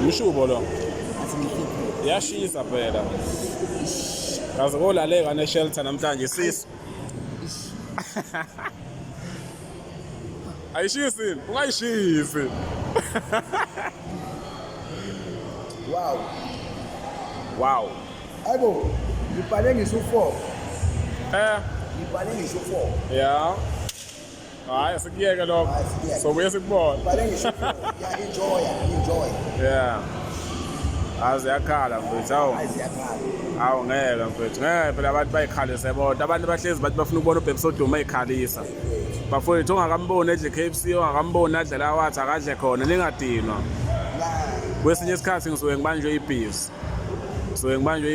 Umshubo lo. Yashisa phela. Kaze kolaleka ne-shelter namhlanje sis. Ayishisi, ungayishisi. Wow. Ayibo, ngibhale ngisho 4. Ngibhale ngisho 4. Yeah. Hayi sikuyeke lokho. So buye sikubona. Ngibhale ngisho 4. Enjoy. Yeah. Aziyakhala mfethu awu. Awu ngeke mfethu. Ngeke phela abantu bayikhalise bodwa. Abantu bahlezi bathi bafuna ukubona uBhebs Oduma eyikhalisa. Bafowethu ongakamboni edle KFC ongakamboni adlela wathi akadle khona ningadinwa. Kwesinye isikhathi ngisuke ngibanjwe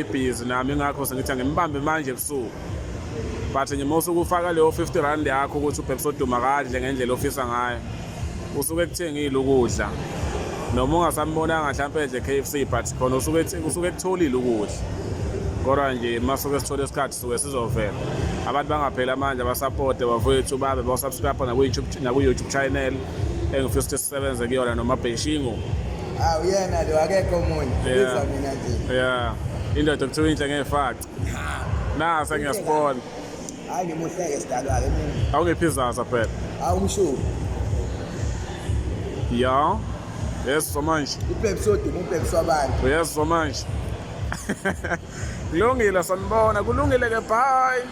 ibhizi. Nami ngakho sengithi ngimbambe manje ebusuku. But nje mosuku ufaka leyo 50 rand yakho ukuthi uBhebs Oduma akadle ngendlela ofisa ngayo. Usuke ekuthengile ukudla. Noma ungasambonanga mhlawumbe edle KFC but khona usuke ekutholile ukudla. Kodwa nje masuke sithole isikhathi suke sizovela. Abantu bangaphela manje abasupport bafowethu babe ba-subscribe naku-YouTube channel engifisa sisebenze kuyona noma Beshingo. Uyena lo akekho omunye. Biza mina nje. Yeah. Indoda kuthiwa inhle ngefacts. Nasa ngiyasibona. Hayi ngimuhleke sidalwa-ke mina. Awungiphizaza phela. Umshubo. Yeah. Yes so manje. uBhebs Oduma uBhebs wabantu. Yes so manje. Kulungile sanibona kulungile ke bye.